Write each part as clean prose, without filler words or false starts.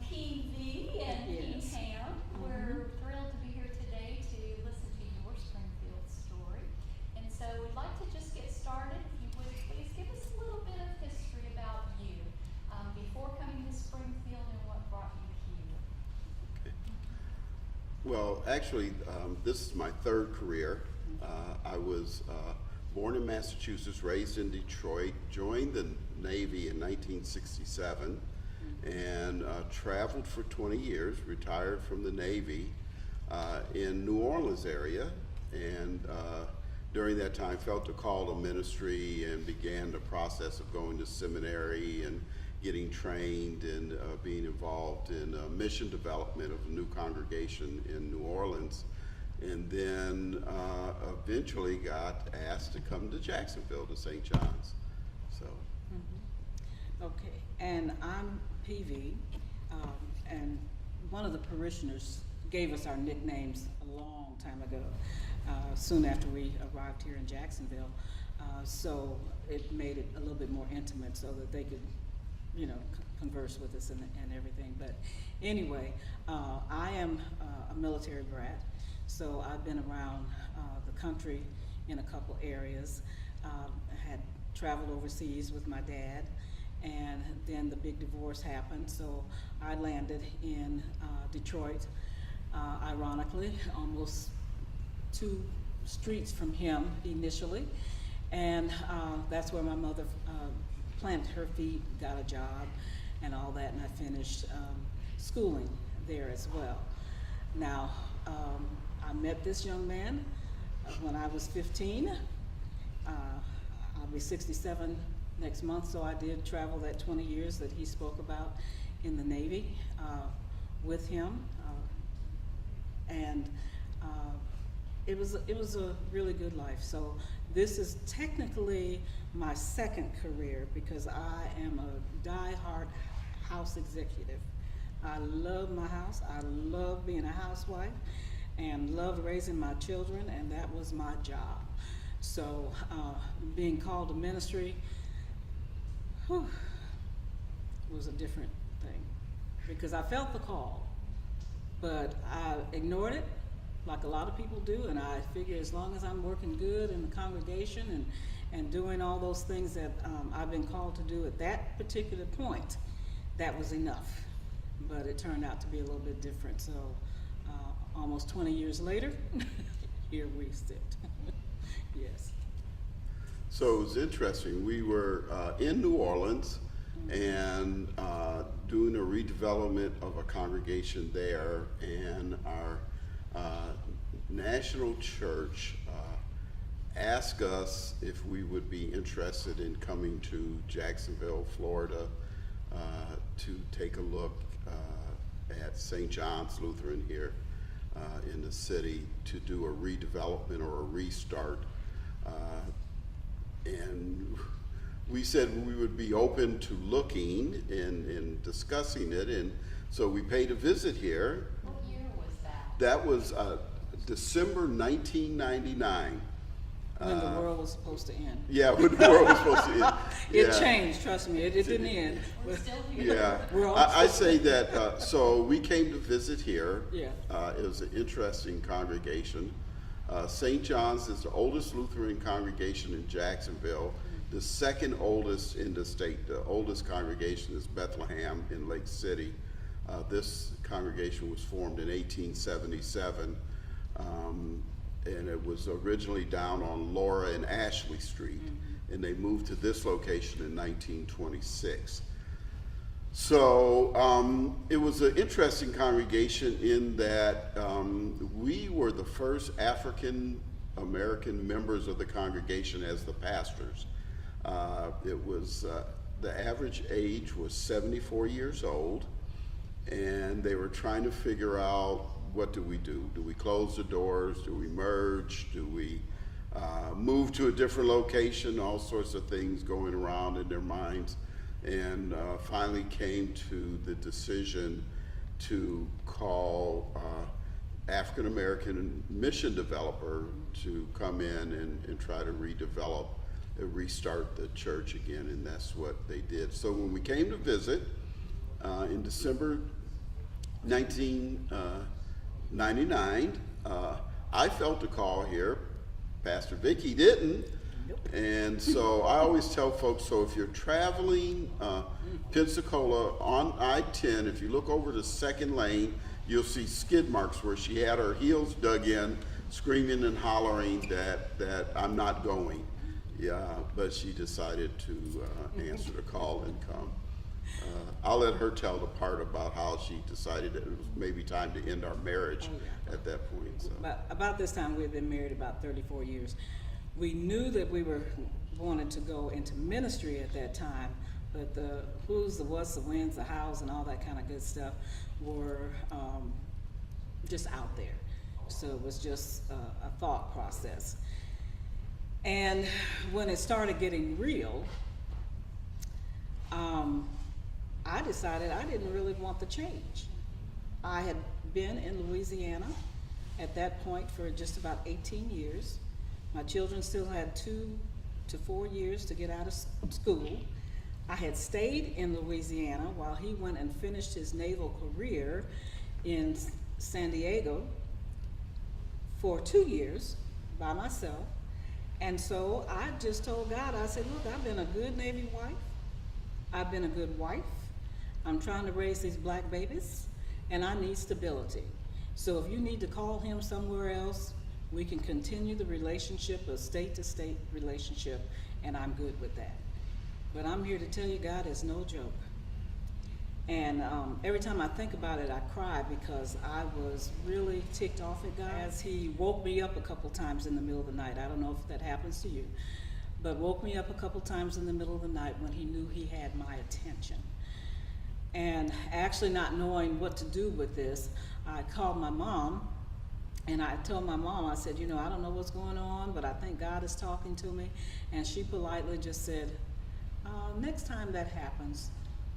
PV and Yes. Pam. We're thrilled to be here today to listen to your Springfield story. And so we'd like to just get started. If you would please give us a little bit of history about you before coming to Springfield and what brought you here. Okay. Well, actually, this is my third career. I was born in Massachusetts, raised in Detroit, joined the Navy in 1967, and traveled for 20 years, retired from the Navy in New Orleans area, and during that time felt the call to ministry and began the process of going to seminary and getting trained and being involved in mission development of a new congregation in New Orleans, and then eventually got asked to come to Jacksonville, to St. John's. So. Okay, and I'm PV, and one of the parishioners gave us our nicknames a long time ago, soon after we arrived here in Jacksonville. So it made it a little bit more intimate so that they could, you know, converse with us and everything. But anyway, I am a military brat, so I've been around the country in a couple areas. I had traveled overseas with my dad, and then the big divorce happened, so I landed in Detroit, ironically, almost 2 streets from him initially, and that's where my mother planted her feet, got a job, and all that, and I finished schooling there as well. Now, I met this young man when I was 15. I'll be 67 next month, so I did travel that 20 years that he spoke about in the Navy with him, and it was a really good life. So this is technically my second career because I am a die-hard house executive. I love my house. I love being a housewife and loved raising my children, and that was my job. So being called to ministry was a different thing because I felt the call, but I ignored it like a lot of people do, and I figure as long as I'm working good in the congregation and doing all those things that I've been called to do at that particular point, that was enough. But it turned out to be a little bit different. So almost 20 years later, here we sit. Yes. So it was interesting. We were in New Orleans and doing a redevelopment of a congregation there, and our national church asked us if we would be interested in coming to Jacksonville, Florida, to take a look at St. John's Lutheran here in the city to do a redevelopment or a restart. And we said we would be open to looking and discussing it, and so we paid a visit here. What year was that? That was December 1999. When the world was supposed to end. Yeah, when the world was supposed to end. It Yeah. changed, trust me, it didn't end. We're still here. Yeah, We're all I say that, so we came to visit here. Yeah. It was an interesting congregation. St. John's is the oldest Lutheran congregation in Jacksonville, the second oldest in the state. The oldest congregation is Bethlehem in Lake City. This congregation was formed in 1877, and it was originally down on Laura and Ashley Street, and they moved to this location in 1926. So it was an interesting congregation in that we were the first African American members of the congregation as the pastors. It was, the average age was 74 years old, and they were trying to figure out, what do we do? Do we close the doors? Do we merge? Do we move to a different location? All sorts of things going around in their minds. And finally came to the decision to call African American mission developer to come in and try to redevelop and restart the church again, and that's what they did. So when we came to visit, in December 1999. I felt a call here. Pastor Vicky didn't. And so I always tell folks, so if you're traveling Pensacola on I-10, if you look over the second lane, you'll see skid marks where she had her heels dug in, screaming and hollering that I'm not going. Yeah, but she decided to answer the call and come. I'll let her tell the part about how she decided that it was maybe time to end our marriage at that point. So. About this time, we had been married about 34 years. We knew that we wanted to go into ministry at that time, but the who's, the what's, the when's, the how's, and all that kind of good stuff were just out there. So it was just a thought process. And when it started getting real, I decided I didn't really want the change. I had been in Louisiana at that point for just about 18 years. My children still had 2 to 4 years to get out of school. I had stayed in Louisiana while he went and finished his naval career in San Diego for 2 years by myself. And so I just told God, I said, look, I've been a good Navy wife. I've been a good wife. I'm trying to raise these black babies, and I need stability. So if you need to call him somewhere else, we can continue the relationship, a state-to-state relationship, and I'm good with that. But I'm here to tell you, God is no joke. And every time I think about it, I cry because I was really ticked off at God as he woke me up a couple times in the middle of the night. I don't know if that happens to you, but woke me up a couple times in the middle of the night when he knew he had my attention. And actually not knowing what to do with this, I called my mom, and I told my mom, I said, you know, I don't know what's going on, but I think God is talking to me. And she politely just said, next time that happens,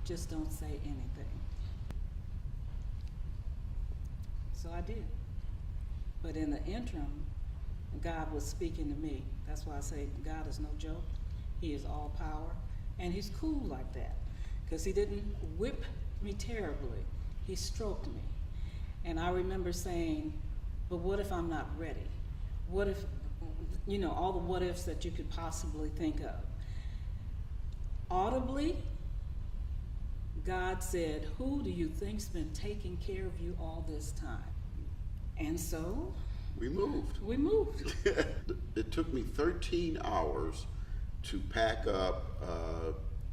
just don't say anything. So I did. But in the interim, God was speaking to me. That's why I say God is no joke. He is all power, and he's cool like that. Because he didn't whip me terribly. He stroked me. And I remember saying, but what if I'm not ready? What if, you know, all the what ifs that you could possibly think of. Audibly, God said, who do you think's been taking care of you all this time? And so we moved. We moved. It took me 13 hours to pack up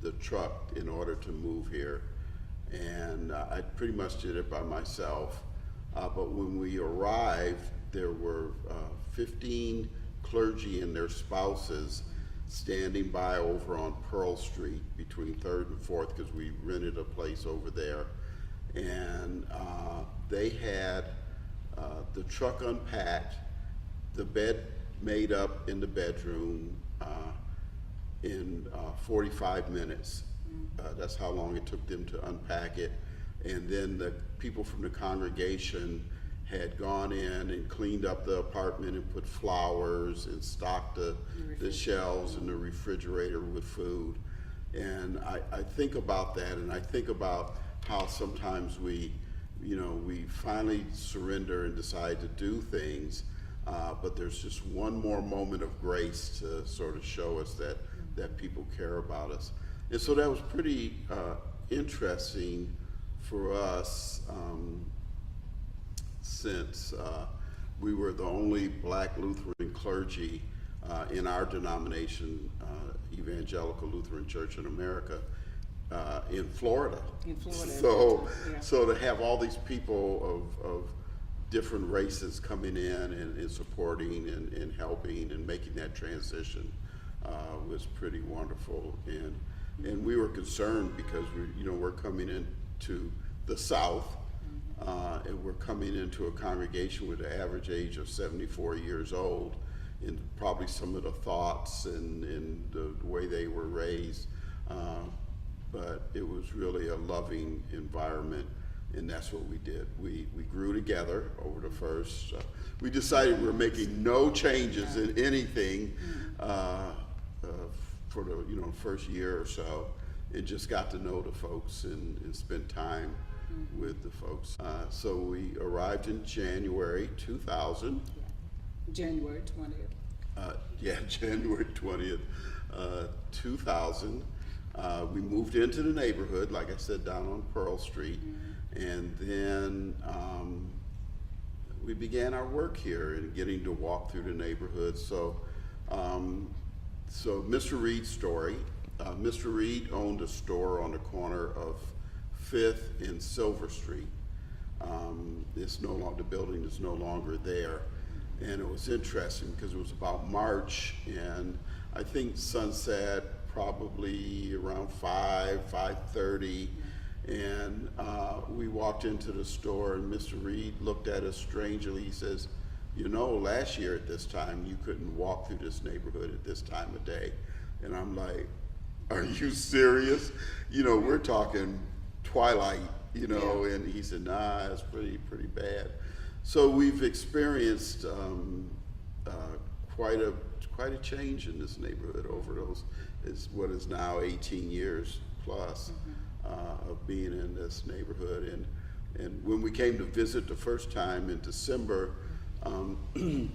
the truck in order to move here, and I pretty much did it by myself. But when we arrived, there were 15 clergy and their spouses standing by over on Pearl Street between 3rd and 4th, because we rented a place over there. And they had the truck unpacked, the bed made up in the bedroom in 45 minutes. That's how long it took them to unpack it. And then the people from the congregation had gone in and cleaned up the apartment and put flowers and stocked the shelves and the refrigerator with food. And I think about that, and I think about how sometimes we finally surrender and decide to do things, but there's just one more moment of grace to sort of show us that people care about us. And so that was pretty interesting for us, since we were the only black Lutheran clergy in our denomination, Evangelical Lutheran Church in America, in Florida. In Florida. So to have all these people of different races coming in and supporting and helping and making that was pretty wonderful. And we were concerned because we're coming into the South, and we're coming into a congregation with an average age of 74 years old, and probably some of the thoughts and the way they were raised. But it was really a loving environment, and that's what we did. We grew together over the first, we decided we were making no changes in anything for the first year or so. and just got to know the folks and spent time with the folks. So we arrived in January 2000. January 20th. January 20th, 2000. We moved into the neighborhood, like I said, down on Pearl Street. And then we began our work here and getting to walk through the neighborhood. So Mr. Reed's story. Mr. Reed owned a store on the corner of 5th and Silver Street. It's no longer, the building is no longer there. And it was interesting because it was about March, and I think sunset probably around 5:30, and we walked into the store, and Mr. Reed looked at us strangely. He says, "You know, last year at this time, you couldn't walk through this neighborhood at this time of day." And I'm like, "Are you serious? You know, we're talking twilight, you know." Yeah. And he said, "Nah, it's pretty bad." So we've experienced quite a change in this neighborhood over those what is now 18 years plus of being in this neighborhood. And when we came to visit the first time in December, a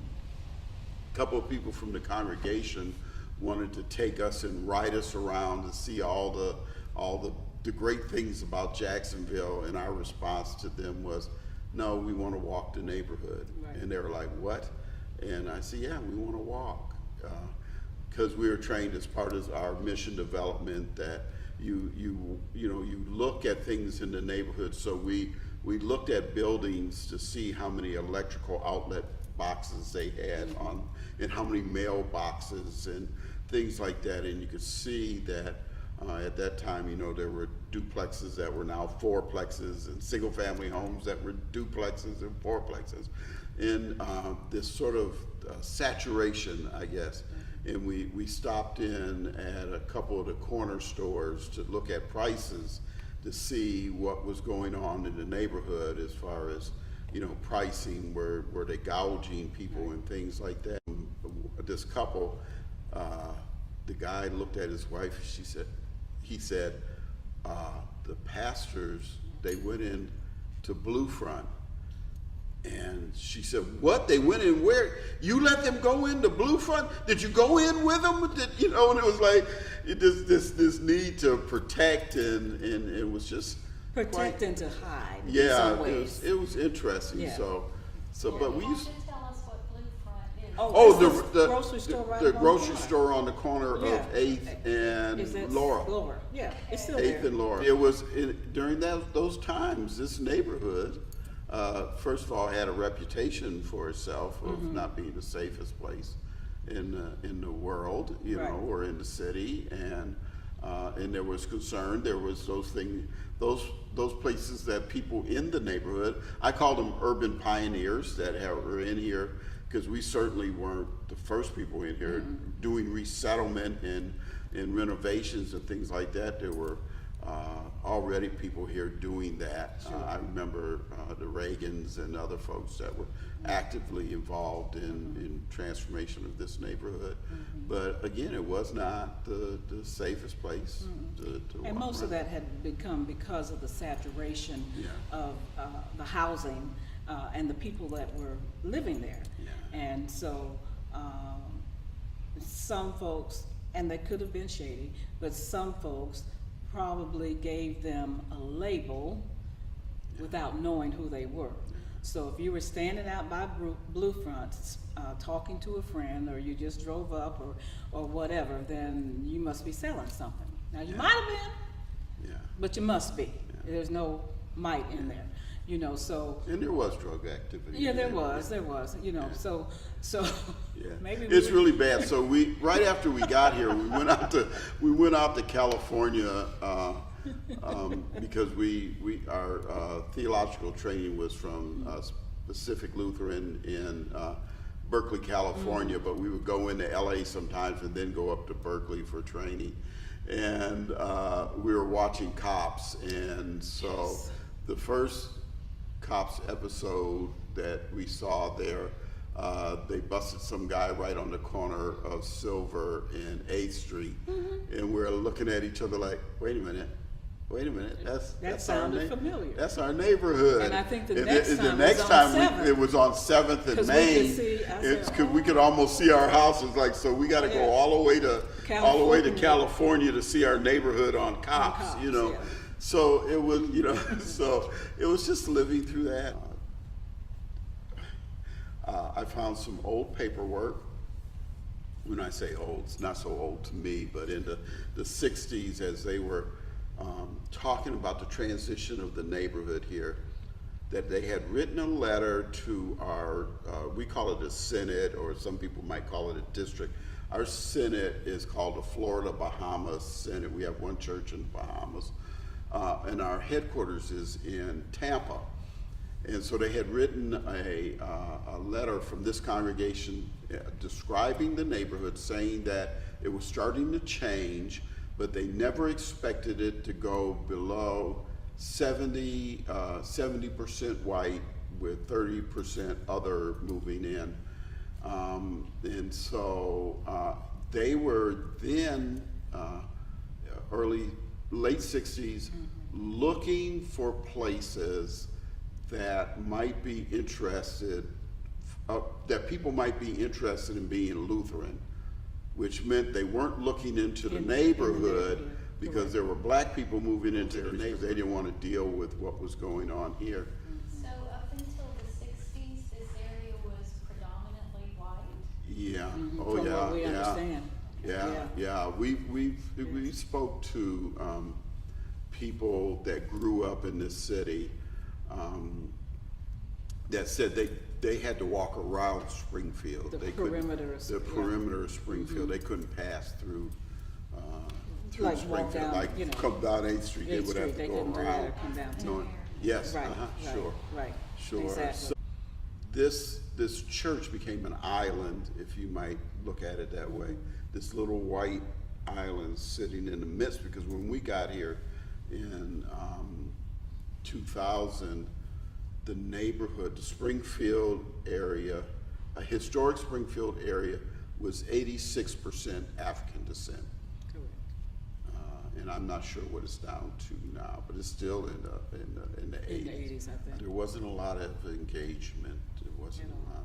couple of people from the congregation wanted to take us and ride us around to see all the great things about Jacksonville, and our response to them was, "No, we want to walk the neighborhood." Right. And they were like, "What?" And I said, "Yeah, we want to walk." Because we were trained as part of our mission development that you look at things in the neighborhood. So we looked at buildings to see how many electrical outlet boxes they had on, and how many mailboxes and things like that. And you could see that at that time, you know, there were duplexes that were now fourplexes, and single family homes that were duplexes and fourplexes. And this sort of saturation, I guess. And we stopped in at a couple of the corner stores to look at prices to see what was going on in the neighborhood as far as, you know, pricing, were they gouging people and things like that. This couple, the guy looked at his wife, he said, the pastors, they went in to Bluefront. And she said, "What? They went in where? You let them go into Bluefront? Did you go in with them?" And it was like this need to protect, and it was just Protect and to hide. In yeah, some ways. it was interesting. Yeah. But we You used. have to tell us what Bluefront is. Oh, the grocery store right the on the grocery corner. store on the corner Yeah. of 8th Is and that Laura. Laura? Yeah, it's still 8th there. and Laura. It was during those times. This neighborhood, first of all, had a reputation for itself of not being the safest place in the world, you Right. know, or in the city, and there was concern. There was those places that people in the neighborhood, I call them urban pioneers, that were in here, because we certainly weren't the first people in here doing resettlement and renovations and things like that. There were already people here doing that. I remember the Reagans and other folks that were actively involved in transformation of this neighborhood. But again, it was not the safest place to And walk most of around. that had become because of the saturation Yeah. of the housing and the people that were living there. Yeah. And so some folks, and they could have been shady, but some folks probably gave them a label without knowing who they were. So if you were standing out by Bluefront, talking to a friend, or you just drove up or whatever, then you must be selling something. Now you Yeah. might have been, Yeah. but you must be. There's no might in there, you know, so. And there was drug activity. Yeah, in there the was, neighborhood. you know, Yeah. so Yeah. maybe. It's really bad. So right after we got here, we went out to California, because our theological training was from Pacific Lutheran in Berkeley, California, but we would go into LA sometimes and then go up to Berkeley for training. And we were watching Cops, and so the first Cops episode that we saw there, They busted some guy right on the corner of Silver and 8th Street. And we're looking at each other like, wait a minute, that's sounded familiar. That's our neighborhood. And I think the And next time was on 7th. it was on 7th and 'Cause we Main. could see- I said, It's 'cause we could almost see our houses, like, so we gotta go all the way to California to see our neighborhood on Cops, you know? Yeah. So it was, you know, so it was just living through that. I found some old paperwork. When I say old, it's not so old to me, but in the 60s, as they were talking about the transition of the neighborhood here, that they had written a letter to our, we call it a Senate, or some people might call it a district. Our Senate is called the Florida Bahamas Senate. We have one church in the Bahamas. And our headquarters is in Tampa. And so they had written a letter from this congregation describing the neighborhood, saying that it was starting to change, but they never expected it to go below 70% white with 30% other moving in. And so they were then late 60s looking for places that might be interested, that people might be interested in being Lutheran, which meant they weren't looking into the neighborhood because there were black people moving into the neighborhood. They didn't want to deal with what was going on here. So up until the 60s, this area was predominantly white? Yeah. From Oh yeah. what we yeah. understand. Yeah. We spoke to people that grew up in this city that said they had to walk around Springfield. The They perimeter of- the perimeter of Springfield. They couldn't pass through. Like walk Springfield, down, like you know, come down 8th Street. They 8th would have Street, to they go couldn't do that around. or come down to No, there. yes. Right, Sure. right. Sure. Exactly. So this church became an island, if you might look at it that way. This little white island sitting in the midst, because when we got here in 2000, the neighborhood, the Springfield area, a historic Springfield area, was 86% African descent. Correct. And I'm not sure what it's down to now, but it's still in the 80s. In the 80s, I think. There wasn't a lot of engagement. There wasn't a lot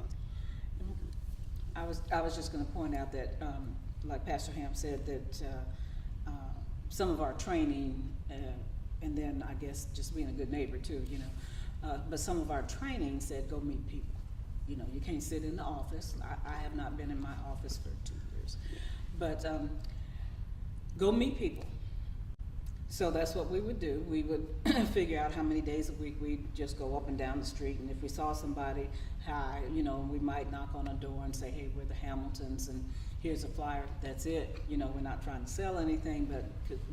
of. I was just going to point out that, like Pastor Ham said, that some of our training, and then I guess just being a good neighbor too, you know, but some of our training said go meet people. You know, you can't sit in the office. I have not been in my office for 2 years, but go meet people. So that's what we would do. We would figure out how many days a week we'd just go up and down the street, and if we saw somebody, hi, you know, we might knock on a door and say, hey, we're the Hamiltons, and here's a flyer. That's it. You know, we're not trying to sell anything, but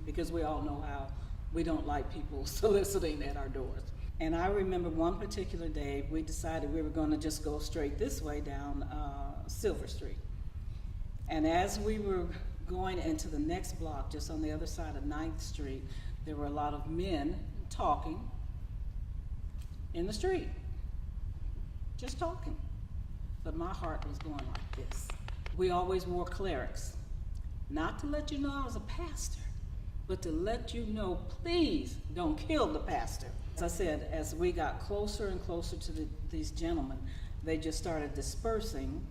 because we all know how we don't like people soliciting at our doors. And I remember one particular day, we decided we were going to just go straight this way down Silver Street. And as we were going into the next block, just on the other side of 9th Street, there were a lot of men talking in the street, just talking. But my heart was going like this. We always wore clerics, not to let you know I was a pastor, but to let you know, please don't kill the pastor. As I said, as we got closer and closer to these gentlemen, they just started dispersing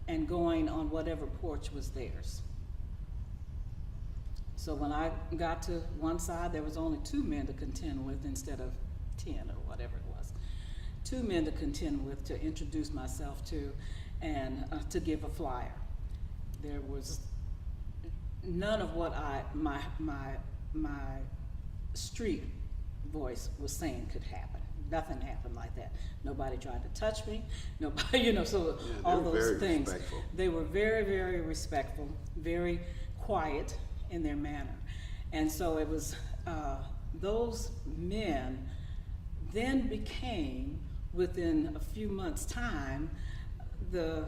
and going on whatever porch was theirs. So when I got to one side, there was only 2 men to contend with instead of 10 or whatever it was. 2 men to contend with, to introduce myself to, and to give a flyer. There was none of what my street voice was saying could happen. Nothing happened like that. Nobody tried to touch me. Nobody, you know, so all those things. Respectful. They were very, very respectful, very quiet in their manner. And so it was, those men then became, within a few months' time, the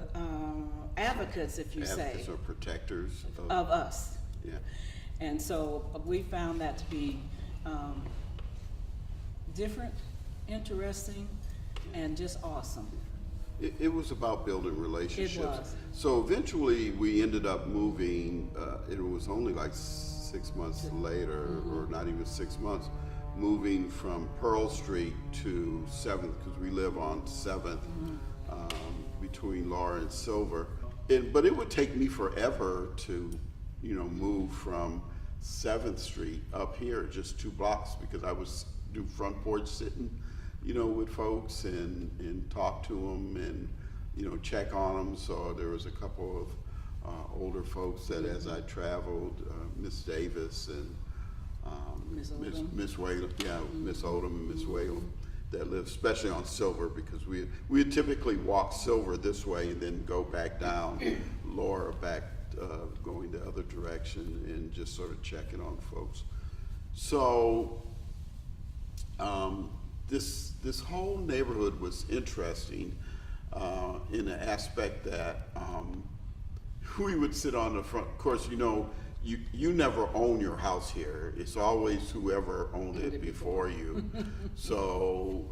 advocates, if you say. Advocates or protectors of us. Yeah. And so we found that to be different, interesting, and just awesome. It was about building relationships. It was. So eventually we ended up moving, it was only like 6 months later, or not even 6 months, moving from Pearl Street to 7th, because we live on 7th, between Laura and Silver. But it would take me forever to, move from 7th Street up here, just 2 blocks, because I was do front porch sitting, with folks and talk to them and, check on them. So there was a couple of older folks that as I traveled, Miss Davis and Miss Whalen, Miss Odom and Miss Whalen, that live especially on Silver, because we would typically walk Silver this way and then go back down Laura back going the other direction and just sort of checking on folks. So this whole neighborhood was interesting in the aspect that we would sit on the front. Of course, you never own your house here. It's always whoever owned it before you. So,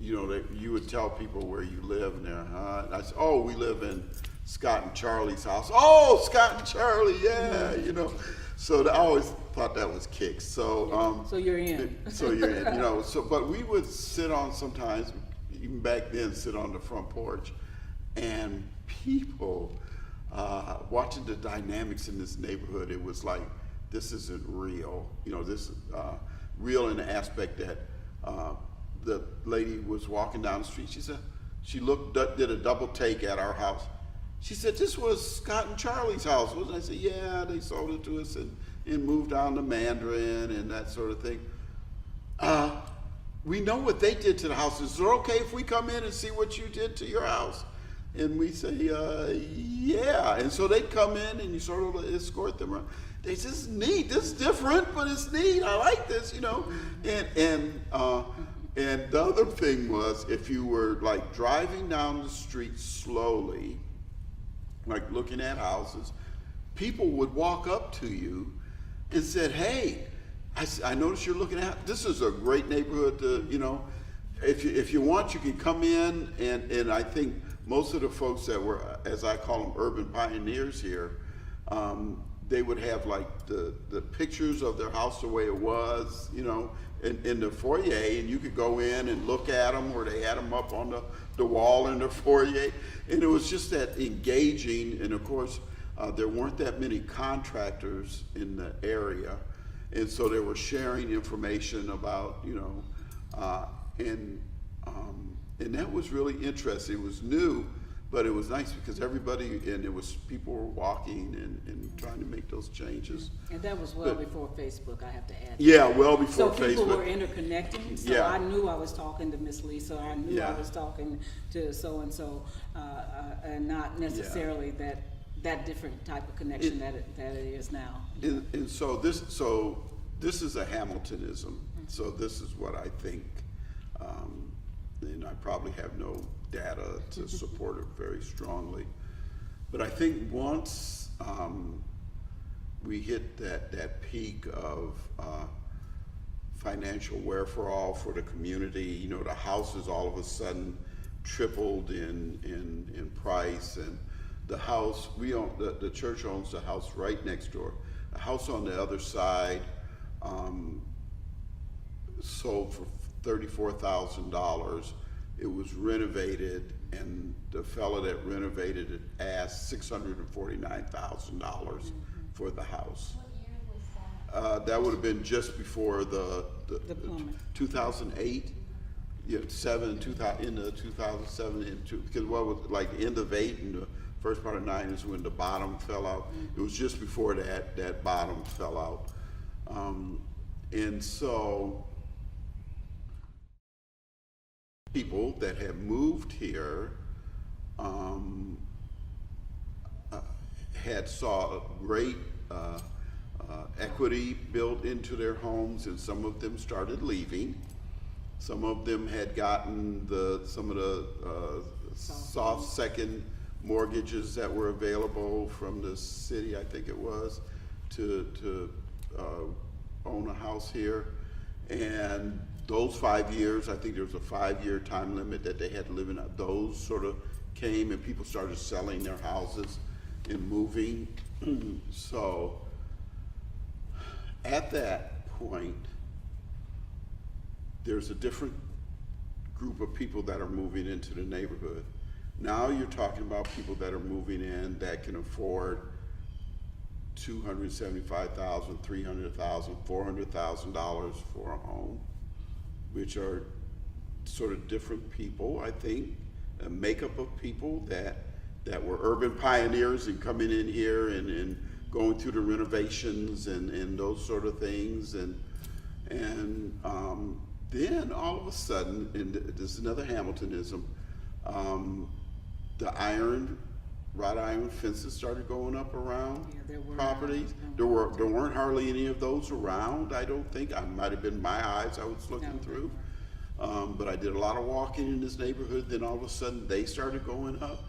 you would tell people where you live, and and I said, oh, we live in Scott and Charlie's house. Oh, Scott and Charlie, yeah, So I always thought that was kicks. So, so you're in. So you're in, but we would sit on sometimes, even back then, sit on the front porch, and people, watching the dynamics in this neighborhood, it was like, this isn't real. This is real in the aspect that the lady was walking down the street. She said, she did a double take at our house. She said, this was Scott and Charlie's house, wasn't it? I said, yeah, they sold it to us and moved down to Mandarin and that sort of thing. We know what they did to the house. Is it okay if we come in and see what you did to your house? And we say, yeah. And so they'd come in and you sort of escort them around. They say, this is neat. This is different, but it's neat. I like this, And the other thing was, if you were like driving down the street slowly, like looking at houses, people would walk up to you and said, hey, I noticed you're looking at, this is a great neighborhood to, if you want, you can come in, and I think most of the folks that were, as I call them, urban pioneers here, they would have like the pictures of their house the way it was, in the foyer, and you could go in and look at them, or they had them up on the wall in the foyer, and it was just that engaging. And of course, there weren't that many contractors in the area, and so they were sharing information about, and that was really interesting. It was new, but it was nice because people were walking and trying to make those changes. And that was well before Facebook, I have to add. Yeah, well before Facebook. So people were interconnecting, so Yeah. I knew I was talking to Miss Lisa, I knew I was talking to so-and-so, and not necessarily that different type of connection that it is now. And so this is a Hamiltonism. So this is what I think, and I probably have no data to support it very strongly. But I think once we hit that peak of financial wherewithal for the community, the houses all of a sudden tripled in price, and the house the church owns the house right next door. The house on the other side sold for $34,000. It was renovated, and the fellow that renovated it asked $649,000 for the house. What year was that? That would have been just before the 2008, in the 2007, because what was like the end of 8 and the first part of 9 is when the bottom fell out. It was just before that bottom fell out, and so people that had moved here had saw great equity built into their homes, and some of them started leaving. Some of them had gotten some of the soft second mortgages that were available from the city, I think it was, to own a house here. And those 5 years, I think there was a 5-year time limit that they had to live in. Those sort of came and people started selling their houses and moving. So at that point, there's a different group of people that are moving into the neighborhood. Now you're talking about people that are moving in that can afford $275,000, $300,000, $400,000 for a home, which are sort of different people, I think, a makeup of people that were urban pioneers and coming in here and going through the renovations and those sort of things. And then all of a sudden, and this is another Hamiltonism, the wrought iron fences started going up around properties. There weren't hardly any of those around, I don't think. I might have been my eyes I was looking through. But I did a lot of walking in this neighborhood. Then all of a sudden they started going up.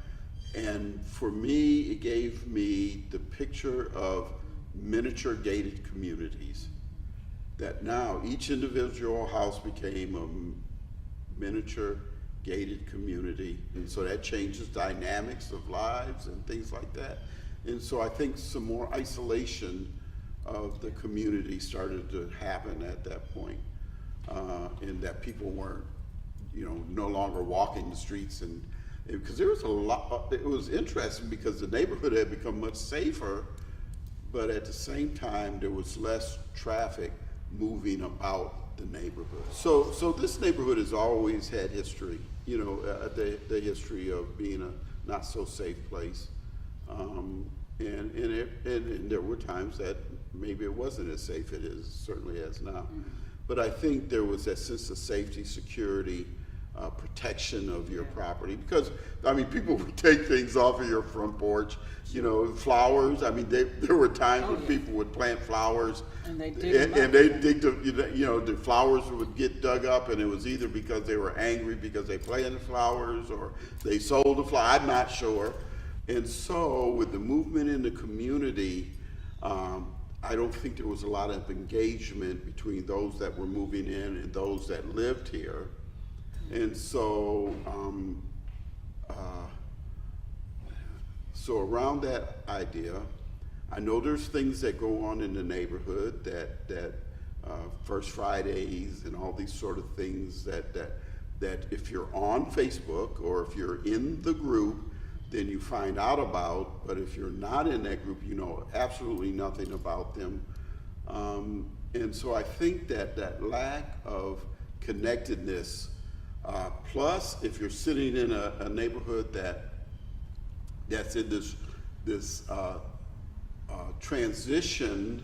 And for me, it gave me the picture of miniature gated communities. That now each individual house became a miniature gated community. And so that changes dynamics of lives and things like that. And so I think some more isolation of the community started to happen at that point. And that people weren't, no longer walking the streets, and because there was a lot. It was interesting because the neighborhood had become much safer, but at the same time there was less traffic moving about the neighborhood. So this neighborhood has always had history, the history of being a not so safe place, and there were times that maybe it wasn't as safe as it certainly is now. But I think there was that sense of safety, security, protection of your property. Because, people would take things off of your front porch, flowers. There were times when people would plant flowers. And they dig the flowers would get dug up, and it was either because they were angry because they planted flowers or they sold the flowers. I'm not sure. And so with the movement in the community, I don't think there was a lot of engagement between those that were moving in and those that lived here. And so, so around that idea, I know there's things that go on in the neighborhood that First Fridays and all these sort of things that if you're on Facebook or if you're in the group, then you find out about, but if you're not in that group, you know absolutely nothing about them. And so I think that lack of connectedness, plus if you're sitting in a neighborhood that's in this transition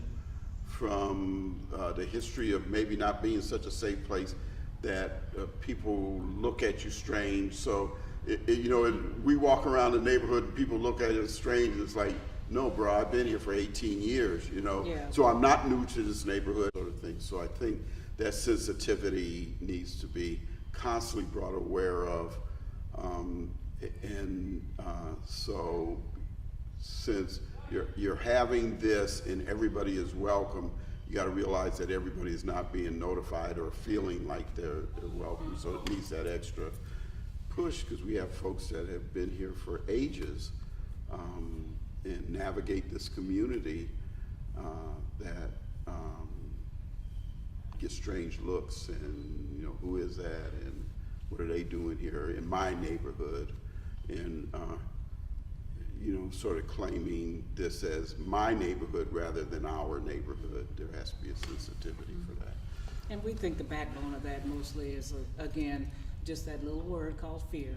from the history of maybe not being such a safe place, that people look at you strange. So we walk around the neighborhood and people look at it strange, and it's like, no, bro, I've been here for 18 years, Yeah. So I'm not new to this neighborhood, sort of thing. So I think that sensitivity needs to be constantly brought aware of. So since you're having this and everybody is welcome, you got to realize that everybody is not being notified or feeling like they're welcome. So it needs that extra push, because we have folks that have been here for ages and navigate this community that get strange looks, and who is that, and what are they doing here in my neighborhood, and sort of claiming this as my neighborhood rather than our neighborhood. There has to be a sensitivity for that. And we think the backbone of that mostly is, again, just that little word called fear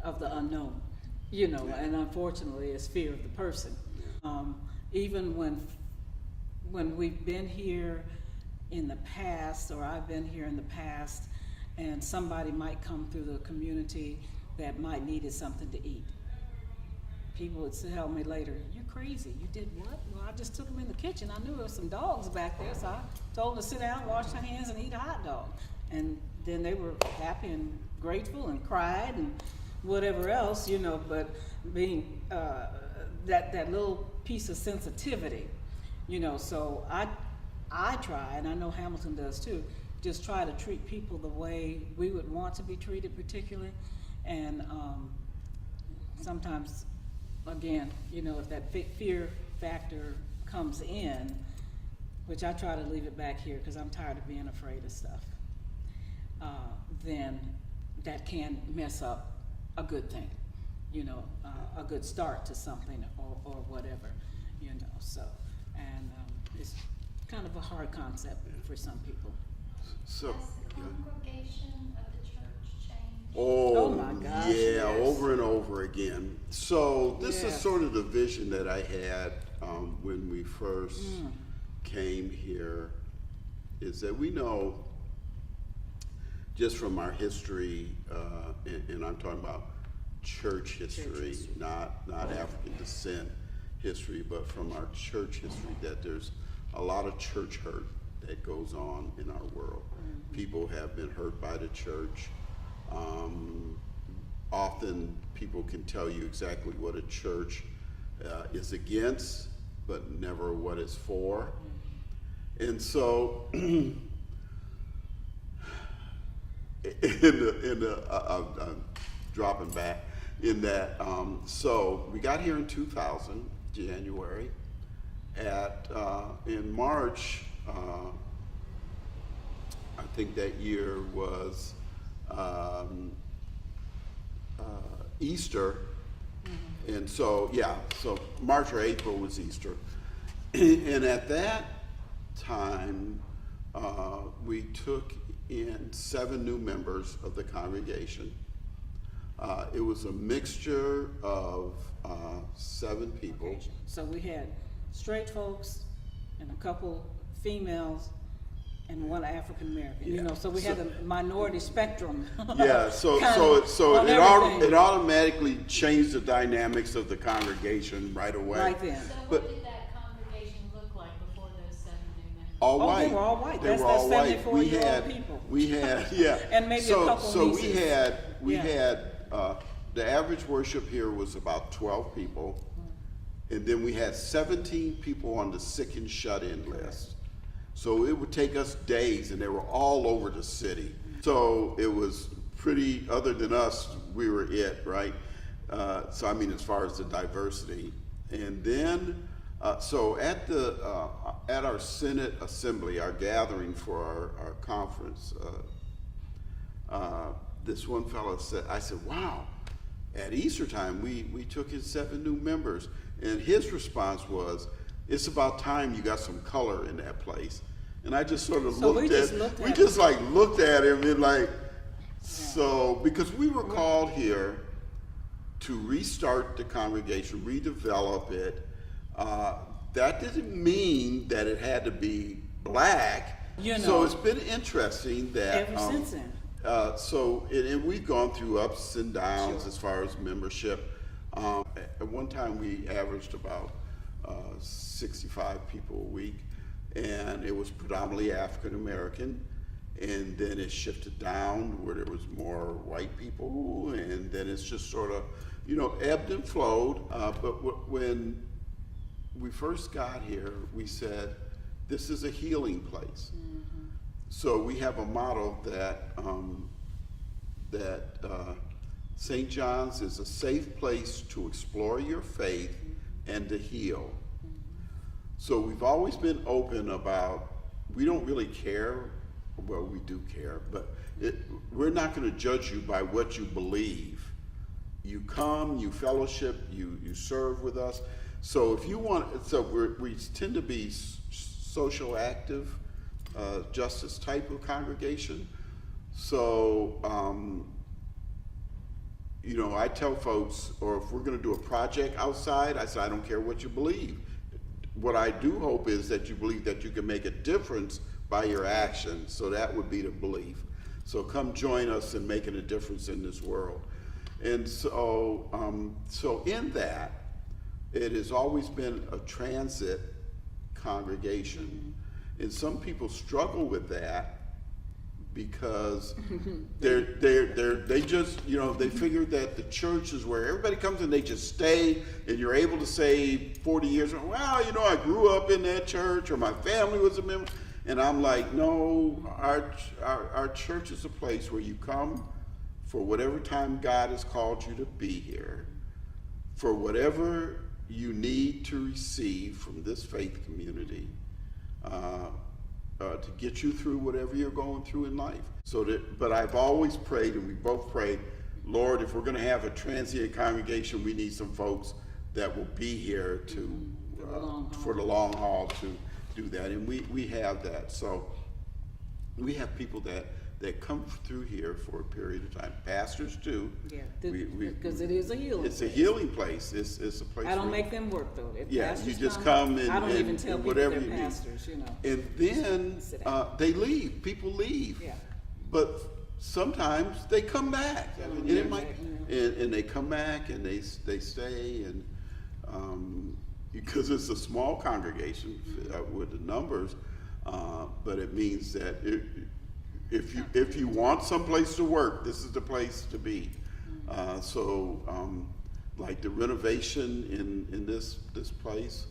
of the unknown, and unfortunately it's fear of the person. Even when we've been here in the past, or I've been here in the past, and somebody might come through the community that might needed something to eat. People would tell me later, "You're crazy, you did what?" Well, I just took them in the kitchen. I knew there was some dogs back there, so I told them to sit down, wash their hands, and eat a hot dog. And then they were happy and grateful and cried and whatever else, but being that little piece of sensitivity, so I try, and I know Hamilton does too, just try to treat people the way we would want to be treated particularly. And sometimes, again, if that fear factor comes in, which I try to leave it back here because I'm tired of being afraid of stuff, then that can mess up a good thing, a good start to something or whatever, so, and it's kind of a hard concept for some people. So, Has the congregation of the church changed? oh my gosh, yeah, yes. over and over again. So this is Yes. sort of the vision that I had when we first came here, is that we know just from our history, and I'm talking about church history, not African descent history, but from our church history, that there's a lot of church hurt that goes on in our world. People have been hurt by the church. Often people can tell you exactly what a church is against, but never what it's for. And so, I'm dropping back in that. So we got here in 2000, January. In March, I think that year was Easter. And so, so March or April was Easter. And at that time, we took in 7 new members of the congregation. It was a mixture of 7 people. Okay. So we had straight folks and a couple females and 1 African American. Yeah. So we had a minority spectrum. Yeah, so it automatically changed the dynamics of the congregation right away. Right then. So But- what did that congregation look like before those 7 new members? All Oh, white. they were all white. They That's were all white. 74-year-old people. We had, yeah. And maybe a couple So nieces. we Yeah. had, the average worship here was about 12 people. And then we had 17 people on the sick and shut-in list. So it would take us days, and they were all over the city. So it was pretty, other than us, we were it, right? So I mean, as far as the diversity. And then, so at our Senate Assembly, our gathering for our conference, this one fellow said, I said, wow, at Easter time, we took in 7 new members. And his response was, it's about time you got some color in that place. And I just sort of looked at him and like, so, because we were called here to restart the congregation, redevelop it. That didn't mean that it had to be black. So it's been interesting that Ever since then. And we've gone through ups and downs as far as membership. At one time we averaged about 65 people a week, and it was predominantly African American. And then it shifted down where there was more white people, and then it's just sort of, ebbed and flowed. But when we first got here, we said, this is a healing place. Mm-hmm. So we have a motto that St. John's is a safe place to explore your faith and to heal. Mm-hmm. So we've always been open about, we don't really care. Well, we do care, but we're not going to judge you by what you believe. You come, you fellowship, you serve with us. So if you want, we tend to be social active, justice type of congregation. So, I tell folks, or if we're going to do a project outside, I say, I don't care what you believe. What I do hope is that you believe that you can make a difference by your actions. So that would be the belief. So come join us in making a difference in this world. And so, in that, it has always been a transit congregation. And some people struggle with that because they just, they figure that the church is where everybody comes and they just stay, and you're able to say 40 years, well, I grew up in that church, or my family was a member. And I'm like, no, our church is a place where you come for whatever time God has called you to be here, for whatever you need to receive from this faith community, to get you through whatever you're going through in life. But I've always prayed, and we both prayed, Lord, if we're going to have a transient congregation, we need some folks that will be here to for the long haul to do that, and we have that. So we have people that come through here for a period of time. Pastors too. Yeah, because it is a healing. It's a healing place. It's a place. I don't make them work though. If yeah, pastors you just come and I don't even tell people whatever they're you pastors, you know. And then they leave. People leave. Yeah. But sometimes they come back. And it might, Mm-hmm. and they come back and they stay, and because it's a small congregation with the numbers, but it means that if you want someplace to work, this is the place to be. Like the renovation in this place,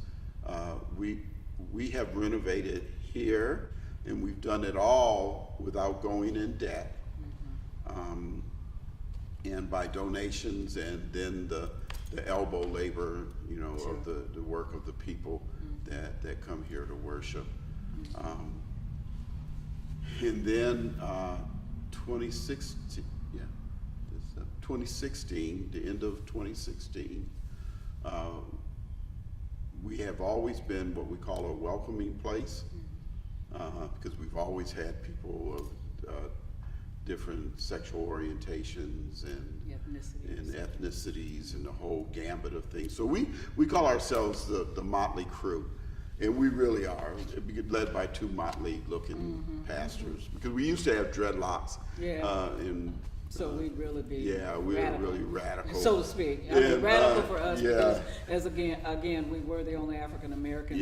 we have renovated here, and we've done it all without going in debt, and by donations, and then the elbow labor, you know, Sure. of the work of the people that come here to worship. And then 2016, the end of 2016, we have always been what we call a welcoming place, because we've always had people of different sexual orientations and ethnicities and the whole gambit of things. So we call ourselves the motley crew. And we really are, led by two motley-looking pastors, because we used to have dreadlocks. Yeah. So we'd really be we radical, were really radical, so to speak. I mean, radical for us yeah. because, as again, we were the only African American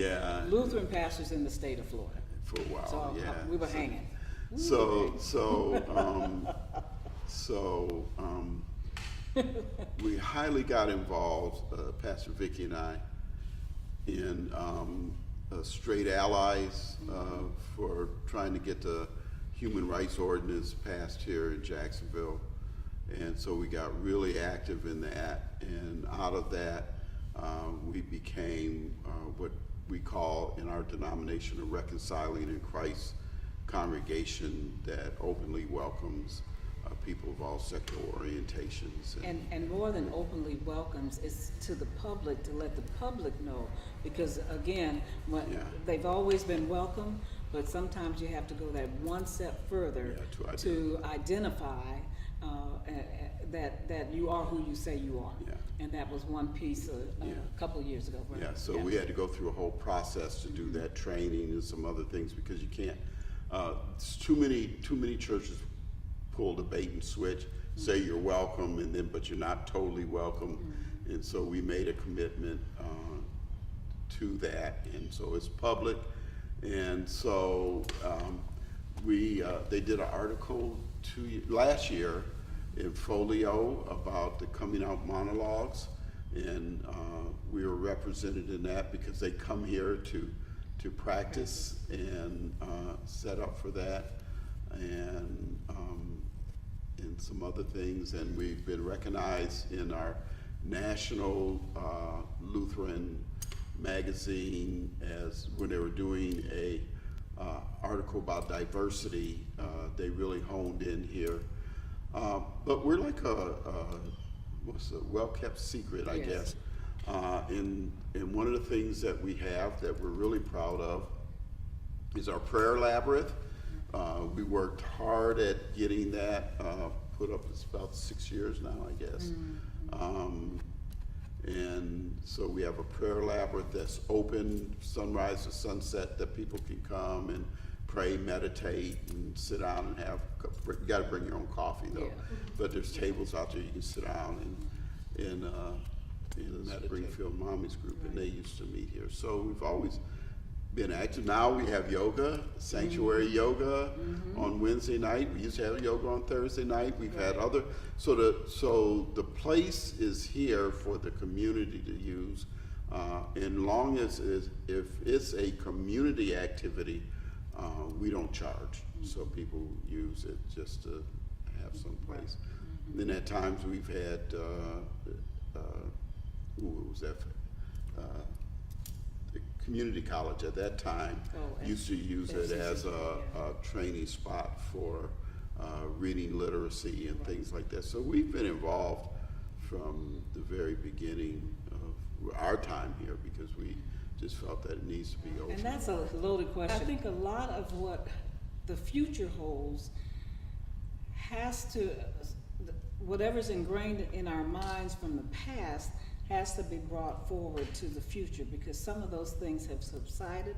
Lutheran pastors in the state of Florida. For a while, So we were hanging. We highly got involved, Pastor Vicki and I, in Straight Allies for trying to get the human rights ordinance passed here in Jacksonville. And so we got really active in that, and out of that we became what we call in our denomination a Reconciling in Christ congregation that openly welcomes people of all sexual orientations. And more than openly welcomes, it's to the public, to let the public know, because again, they've always been welcome, but sometimes you have to go that one step further to identify that you are who you say you are. Yeah. And that was one piece a couple of years ago. Right? Yeah, so we had to go through a whole process to do that training and some other things, because you can't, too many churches pull the bait and switch, say you're welcome, but you're not totally welcome. And so we made a commitment to that, and so it's public. And so they did an article last year in Folio about the coming out monologues, and we were represented in that because they come here to practice and set up for that, and some other things. And we've been recognized in our national Lutheran magazine as when they were doing a article about diversity. They really honed in here, but we're like a well-kept secret, I guess. And one of the things that we have that we're really proud of is our prayer labyrinth. We worked hard at getting that put up. It's about 6 years now, I guess. And so we have a prayer labyrinth that's open sunrise to sunset, that people can come and pray, meditate, and sit down and have. You got to bring your own coffee though, but there's tables out there you can sit down in that Springfield Mommy's group, and they used to meet here. So we've always been active. Now we have yoga, sanctuary yoga on Wednesday night. We used to have yoga on Thursday night. We've had other, so the place is here for the community to use. And long as if it's a community activity, we don't charge, so people use it just to have some place. Then at times we've had, who was that? The community college at that time used to use it as a training spot for reading literacy and things like that. So we've been involved from the very beginning of our time here because we just felt that it needs to be open. And that's a loaded question. I think a lot of what the future holds has to, whatever's ingrained in our minds from the past has to be brought forward to the future, because some of those things have subsided.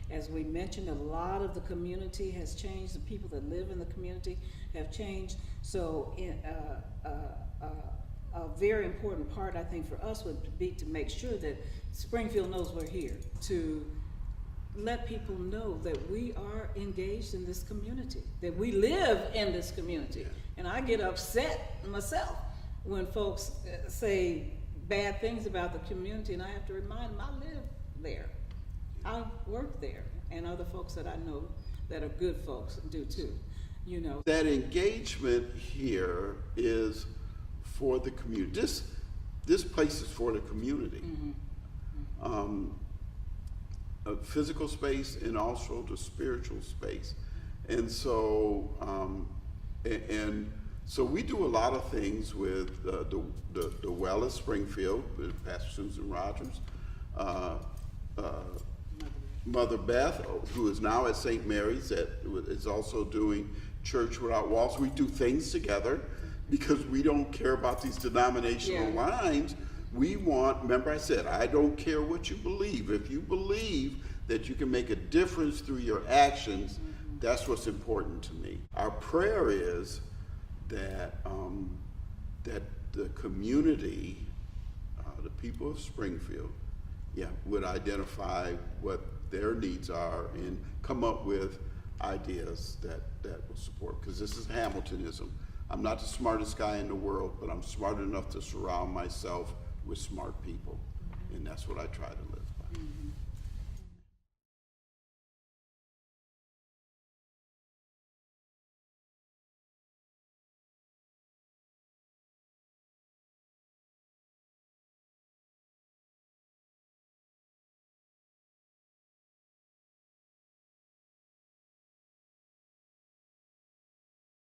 As we mentioned, a lot of the community has changed. The people that live in the community have changed. So a very important part, I think, for us would be to make sure that Springfield knows we're here, to let people know that we are engaged in this community, that we live in this community. And I get upset myself when folks say bad things about the community, and I have to remind them I live there. I work there, and other folks that I know that are good folks do too, you know. That engagement here is for the community. This place is for the community. A physical space and also the spiritual space. And so, so we do a lot of things with the well at Springfield, with Pastor Susan Rogers, Mother Beth, who is now at St. Mary's, that is also doing Church Without Walls. We do things together because we don't care about these denominational lines. We want, remember I said, I don't care what you believe. If you believe that you can make a difference through your actions, that's what's important to me. Our prayer is that that the community, the people of Springfield, would identify what their needs are and come up with ideas that will support. Because this is Hamiltonism. I'm not the smartest guy in the world, but I'm smart enough to surround myself with smart people, and that's what I try to live by.